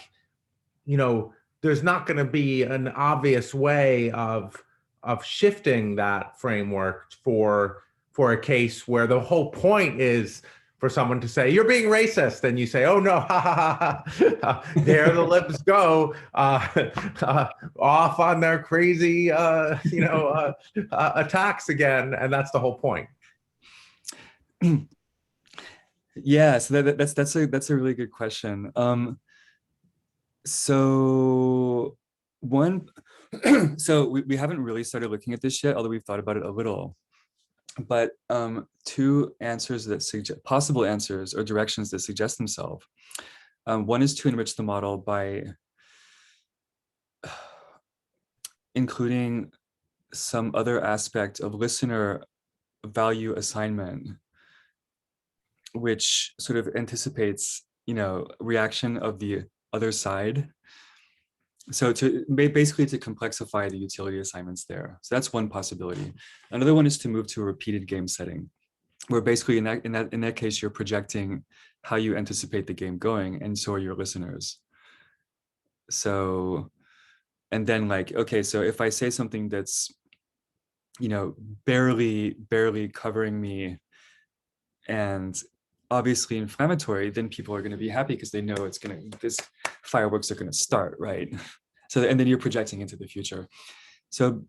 there's not going to be an obvious way of shifting that framework for a case where the whole point is for someone to say, you're being racist. And you say, oh no, ha, ha, ha, ha. There the libs go, off on their crazy, attacks again. And that's the whole point. Yeah, so that's a really good question. So we haven't really started looking at this yet, although we've thought about it a little. But two answers that possible answers or directions that suggest themselves. One is to enrich the model by including some other aspect of listener value assignment, which sort of anticipates, reaction of the other side. So basically to complexify the utility assignments there. So that's one possibility. Another one is to move to a repeated game setting, where basically in that case you're projecting how you anticipate the game going, and so are your listeners. So, and then okay, so if I say something that's, barely covering me and obviously inflammatory, then people are going to be happy because they know this fireworks are going to start, right? So, and then you're projecting into the future. So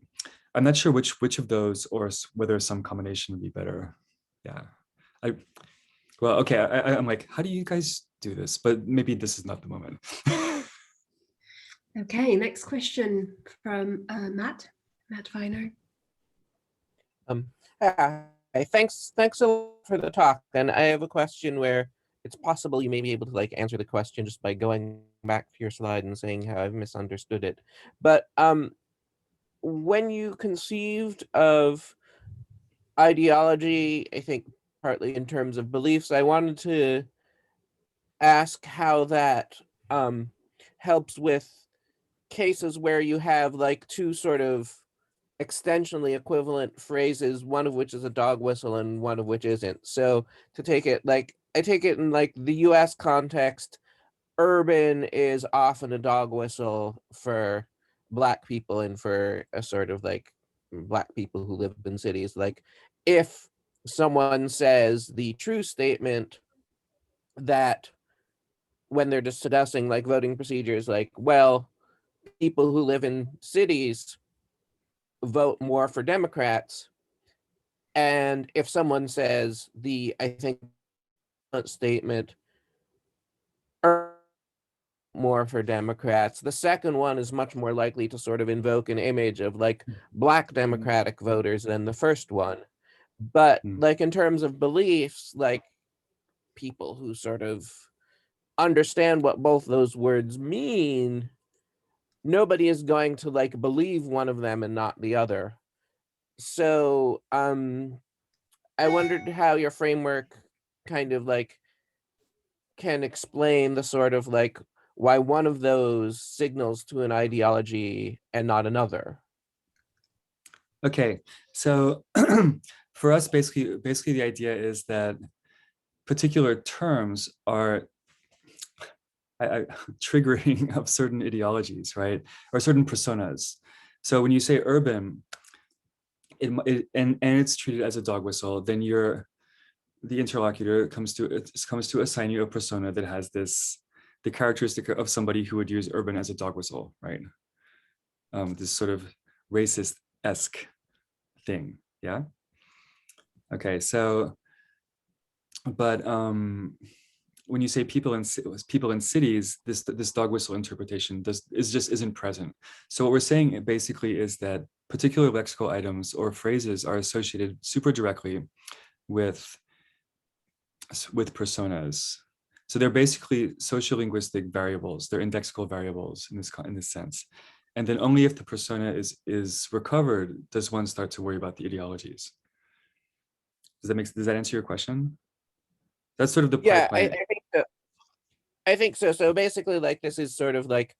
I'm not sure which of those, or whether some combination would be better. Yeah. I'm like, how do you guys do this? But maybe this is not the moment. Okay, next question from Matt Feiner. Thanks a lot for the talk. And I have a question where it's possible you may be able to answer the question just by going back to your slide and saying how I've misunderstood it. But when you conceived of ideology, I think partly in terms of beliefs, I wanted to ask how that helps with cases where you have two sort of extensionally equivalent phrases, one of which is a dog whistle and one of which isn't. So to take it, I take it in the US context, urban is often a dog whistle for Black people and for a sort of Black people who live in cities. If someone says the true statement that when they're discussing voting procedures, well, people who live in cities vote more for Democrats, and if someone says I think statement more for Democrats, the second one is much more likely to sort of invoke an image of Black Democratic voters than the first one. But in terms of beliefs, people who sort of understand what both those words mean, nobody is going to believe one of them and not the other. So I wondered how your framework kind of can explain the sort of why one of those signals to an ideology and not another. Okay, so for us, basically the idea is that particular terms are triggering of certain ideologies, right? Or certain personas. So when you say urban, and it's treated as a dog whistle, then the interlocutor comes to assign you a persona that has the characteristic of somebody who would use urban as a dog whistle, right? This sort of racist-esque thing, yeah? Okay, so, but when you say people in cities, this dog whistle interpretation isn't present. So what we're saying basically is that particular lexical items or phrases are associated super directly with personas. So they're basically sociolinguistic variables. They're indexical variables in this sense. And then only if the persona is recovered does one start to worry about the ideologies. Does that answer your question? That's sort of the pipeline. I think so. I think so. So basically, like, this is sort of like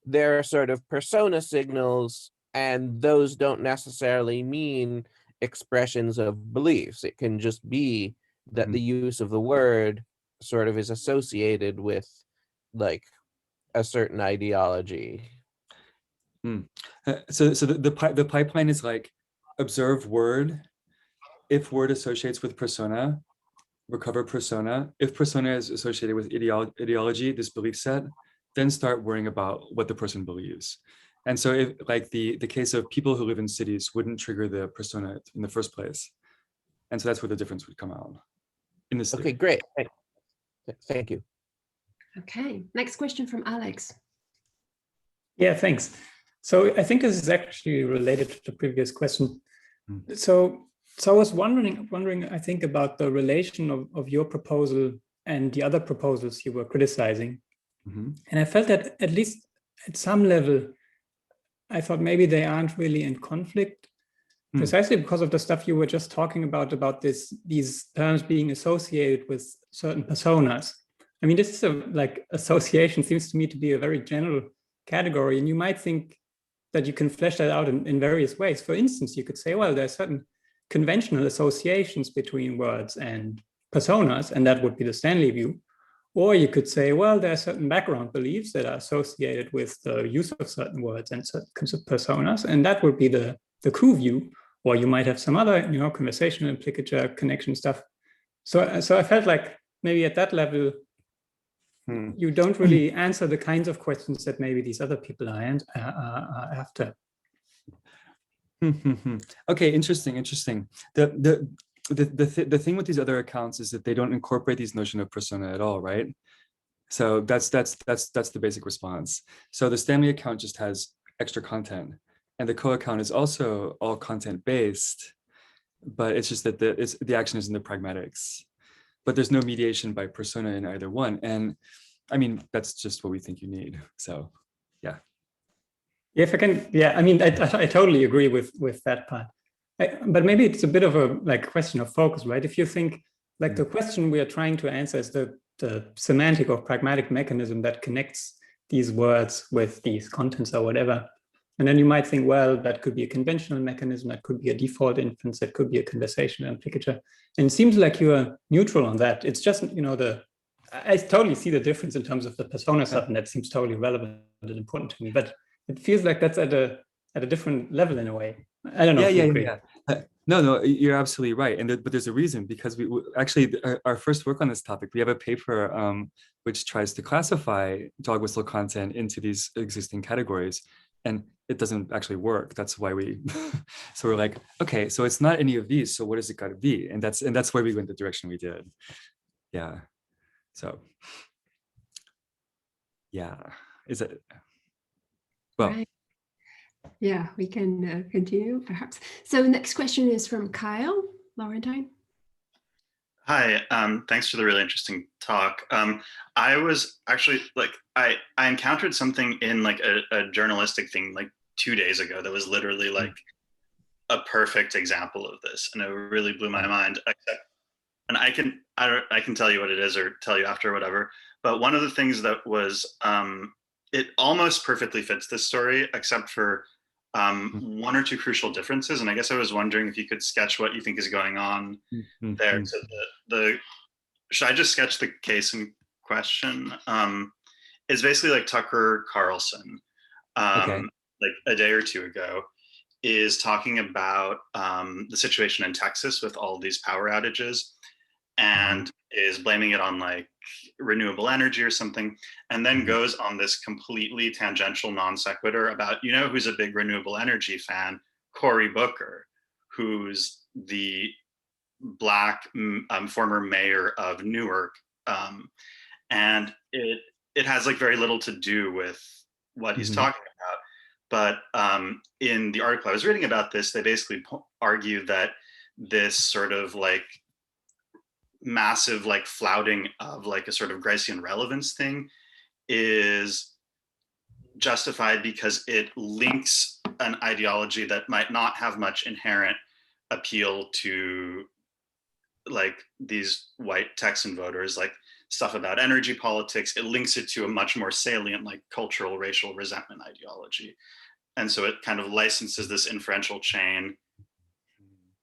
there are sort of persona signals, and those don't necessarily mean expressions of beliefs. It can just be that the use of the word sort of is associated with like a certain ideology. So the pipeline is like observe word. If word associates with persona, recover persona. If persona is associated with ideology, this belief set, then start worrying about what the person believes. And so if like the case of people who live in cities wouldn't trigger the persona in the first place. And so that's where the difference would come out in this. Okay, great. Thank you. Okay, next question from Alex. Yeah, thanks. So I think this is actually related to the previous question. So I was wondering, I think, about the relation of your proposal and the other proposals you were criticizing. And I felt that at least at some level, I thought maybe they aren't really in conflict, precisely because of the stuff you were just talking about these terms being associated with certain personas. I mean, this is like association seems to me to be a very general category, and you might think that you can flesh that out in various ways. For instance, you could say, well, there are certain conventional associations between words and personas, and that would be the Stanley view. Or you could say, well, there are certain background beliefs that are associated with the use of certain words and certain personas, and that would be the Ku view. Or you might have some other, conversational implicature connection stuff. So I felt like maybe at that level, you don't really answer the kinds of questions that maybe these other people are after. Okay, interesting. The thing with these other accounts is that they don't incorporate these notion of persona at all, right? So that's the basic response. So the Stanley account just has extra content, and the co-account is also all content based, but it's just that the action is in the pragmatics, but there's no mediation by persona in either one. And I mean, that's just what we think you need. So yeah. Yeah, if I can, I mean, I totally agree with that part. But maybe it's a bit of a question of focus, right? If you think like the question we are trying to answer is the semantic or pragmatic mechanism that connects these words with these contents or whatever. And then you might think, well, that could be a conventional mechanism, that could be a default inference, that could be a conversational implicature. And it seems like you are neutral on that. It's just, I totally see the difference in terms of the persona stuff, and that seems totally relevant and important to me. But it feels like that's at a different level in a way. I don't know if you agree. No, you're absolutely right. But there's a reason, because we actually, our first work on this topic, we have a paper which tries to classify dog whistle content into these existing categories, and it doesn't actually work. That's why so we're like, okay, so it's not any of these. So what has it got to be? And that's why we went the direction we did. Yeah. So yeah, is it? Well. Right. Yeah, we can continue perhaps. So the next question is from Kyle Laurentine. Hi, thanks for the really interesting talk. I was actually I encountered something in like a journalistic thing like 2 days ago that was literally like a perfect example of this, and it really blew my mind. And I can tell you what it is or tell you after or whatever. But one of the things that was it almost perfectly fits this story, except for one or two crucial differences. And I guess I was wondering if you could sketch what you think is going on there. So should I just sketch the case in question? It's basically like Tucker Carlson, like a day or two ago, is talking about the situation in Texas with all these power outages, and is blaming it on like renewable energy or something, and then goes on this completely tangential non sequitur about, who's a big renewable energy fan? Cory Booker, who's the Black former mayor of Newark, And it has like very little to do with what he's talking about. But in the article I was reading about this, they basically argue that this sort of like massive like flouting of like a sort of Gricean relevance thing is justified because it links an ideology that might not have much inherent appeal to like these white Texan voters, like stuff about energy politics. It links it to a much more salient like cultural racial resentment ideology. And so it kind of licenses this inferential chain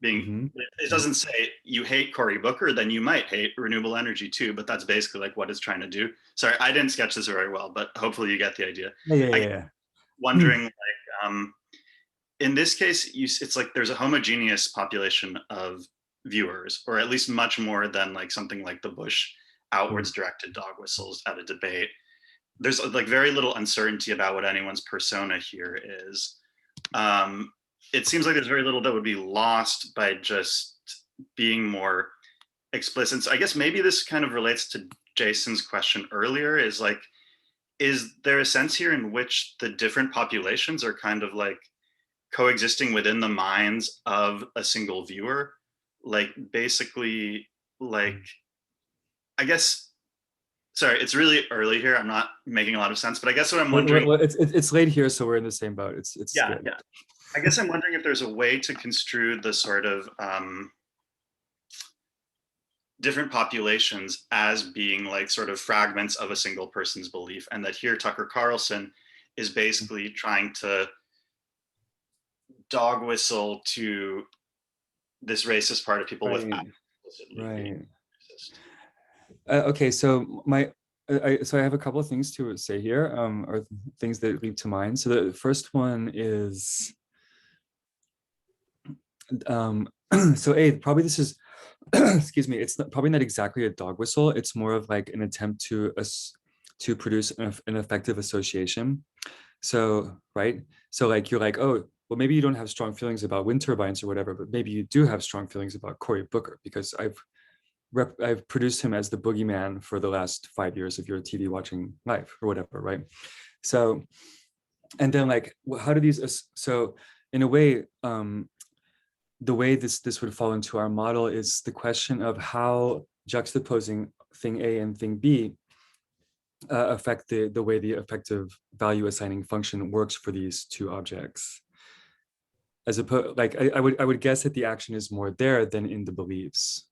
being, it doesn't say you hate Cory Booker, then you might hate renewable energy too, but that's basically like what it's trying to do. Sorry, I didn't sketch this very well, but hopefully you get the idea. Yeah. Wondering like, in this case, it's like there's a homogeneous population of viewers, or at least much more than like something like the Bush outwards directed dog whistles at a debate. There's like very little uncertainty about what anyone's persona here is. It seems like there's very little that would be lost by just being more explicit. So I guess maybe this kind of relates to Jason's question earlier, is like, is there a sense here in which the different populations are kind of like coexisting within the minds of a single viewer? Like basically like, I guess, sorry, it's really early here. I'm not making a lot of sense, but I guess what I'm wondering. Well, it's late here, so we're in the same boat. It's yeah. I guess I'm wondering if there's a way to construe the sort of different populations as being like sort of fragments of a single person's belief, and that here Tucker Carlson is basically trying to dog whistle to this racist part of people without explicitly being racist. Okay, so I have a couple of things to say here, or things that leap to mind. So the first one is, so probably this is, excuse me, it's probably not exactly a dog whistle. It's more of like an attempt to produce an effective association. So, right? So like, you're like, oh, well, maybe you don't have strong feelings about wind turbines or whatever, but maybe you do have strong feelings about Cory Booker, because I've produced him as the boogeyman for the last 5 years of your TV watching life or whatever, right? So, and then like, how do these, so in a way, the way this would fall into our model is the question of how juxtaposing thing A and thing B affect the way the effective value assigning function works for these two objects. As opposed, like I would guess that the action is more there than in the beliefs.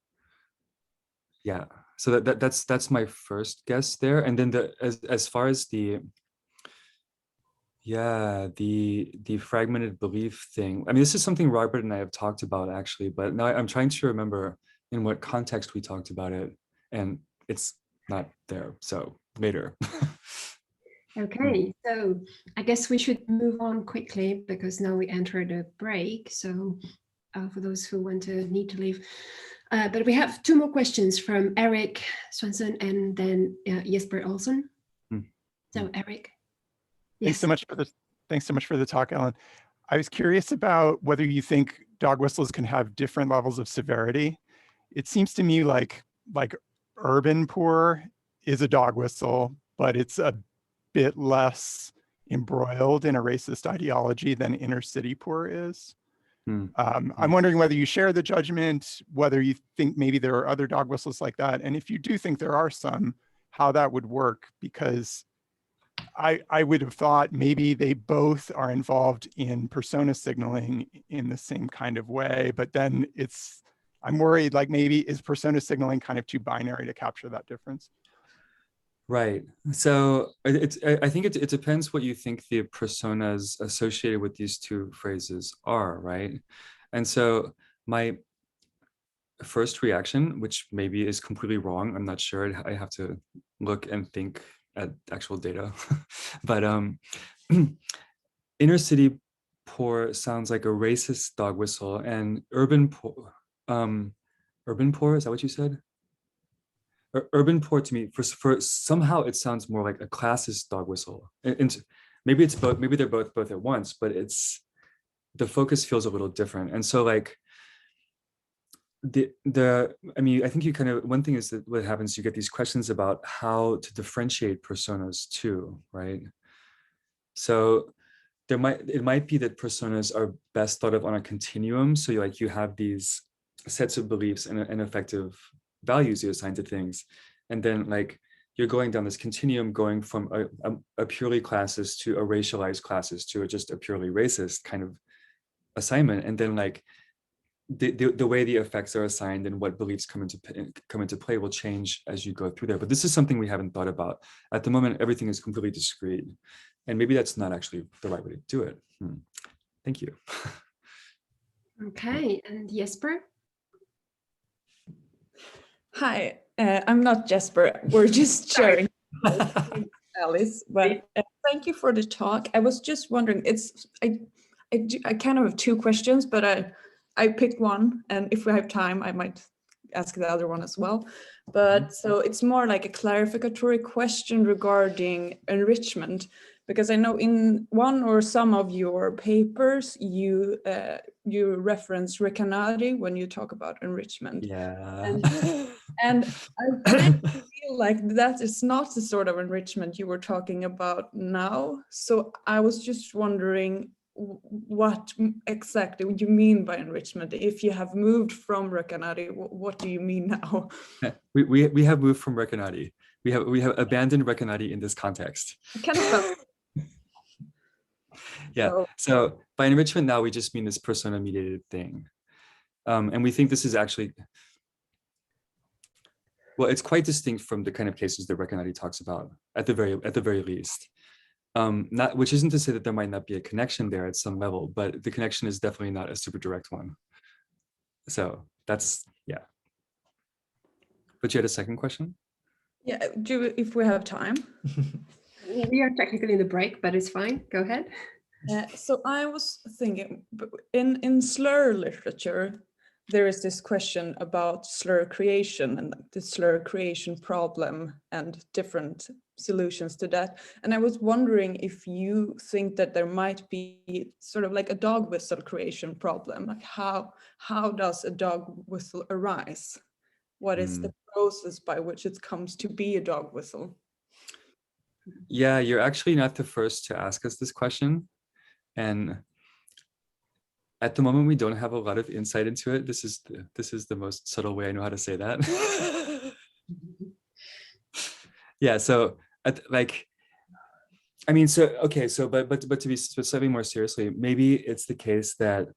Yeah, so that's my first guess there. And then as far as the fragmented belief thing, I mean, this is something Robert and I have talked about actually, but now I'm trying to remember in what context we talked about it, and it's not there, so later. Okay, so I guess we should move on quickly because now we entered a break. So for those who need to leave. But we have two more questions from Eric Swenson and then Jesper Olsen. So Eric. Thanks so much for the talk, Ellen. I was curious about whether you think dog whistles can have different levels of severity. It seems to me like urban poor is a dog whistle, but it's a bit less embroiled in a racist ideology than inner city poor is. I'm wondering whether you share the judgment, whether you think maybe there are other dog whistles like that, and if you do think there are some, how that would work, because I would have thought maybe they both are involved in persona signaling in the same kind of way, but then I'm worried like maybe is persona signaling kind of too binary to capture that difference? Right. So I think it depends what you think the personas associated with these two phrases are, right? And so my first reaction, which maybe is completely wrong, I'm not sure, I have to look and think at actual data, but inner city poor sounds like a racist dog whistle, and urban poor, is that what you said? Urban poor to me, for somehow it sounds more like a classist dog whistle. And maybe it's both, maybe they're both at once, but the focus feels a little different. And so like, I mean, I think you kind of, one thing is that what happens, you get these questions about how to differentiate personas too, right? So it might be that personas are best thought of on a continuum. So you have these sets of beliefs and effective values you assign to things. And then like you're going down this continuum, going from a purely classist to a racialized classist to just a purely racist kind of assignment. And then like the way the effects are assigned and what beliefs come into play will change as you go through there. But this is something we haven't thought about. At the moment, everything is completely discrete. And maybe that's not actually the right way to do it. Thank you. Okay, and Jesper? Hi, I'm not Jesper. We're just sharing. Alice, but thank you for the talk. I was just wondering, I kind of have two questions, but I picked one, and if we have time, I might ask the other one as well. But so it's more like a clarificatory question regarding enrichment, because I know in one or some of your papers, you reference Rekanati when you talk about enrichment. Yeah. And I kind of feel like that is not the sort of enrichment you were talking about now. So I was just wondering what exactly you mean by enrichment. If you have moved from Rekanati, what do you mean now? We have moved from Rekanati. We have abandoned Rekanati in this context. I kind of felt. Yeah. So by enrichment now we just mean this persona mediated thing, and we think this is actually, well, it's quite distinct from the kind of cases that Rekanati talks about at the very least. Which isn't to say that there might not be a connection there at some level, but the connection is definitely not a super direct one. So that's, yeah. But you had a second question? Yeah, if we have time. We are technically in the break, but it's fine. Go ahead. So I was thinking, in slur literature, there is this question about slur creation and the slur creation problem and different solutions to that. And I was wondering if you think that there might be sort of like a dog whistle creation problem. Like how does a dog whistle arise? What is the process by which it comes to be a dog whistle? Yeah, you're actually not the first to ask us this question. And at the moment, we don't have a lot of insight into it. This is the most subtle way I know how to say that. Yeah. So, I mean, so okay. So, but to be slightly more seriously, maybe it's the case that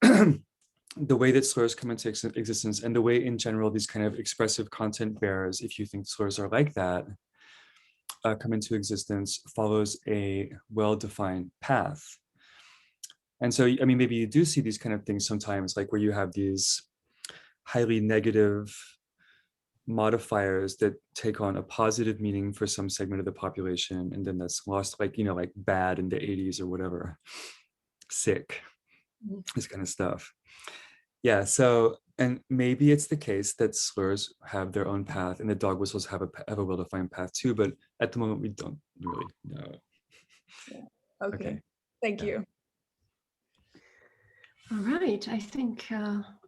the way that slurs come into existence and the way in general these kind of expressive content bearers, if you think slurs are like that, come into existence follows a well-defined path. And so, I mean, maybe you do see these kind of things sometimes, like where you have these highly negative modifiers that take on a positive meaning for some segment of the population, and then that's lost, like, like bad in the 80s or whatever, sick, this kind of stuff. Yeah, so, and maybe it's the case that slurs have their own path and the dog whistles have a well-defined path too, but at the moment we don't really know. Yeah. Okay. Thank you. All right, I think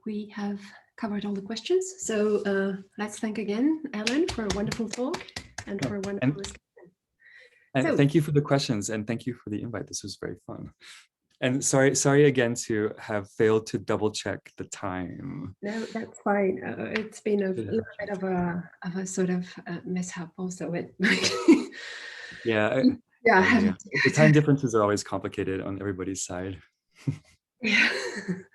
we have covered all the questions. So let's thank again Elin for a wonderful talk and for a wonderful discussion. And thank you for the questions and thank you for the invite. This was very fun. And sorry again to have failed to double check the time. No, that's fine. It's been a little bit of a sort of mishap also. Yeah. Yeah. The time differences are always complicated on everybody's side. Yeah.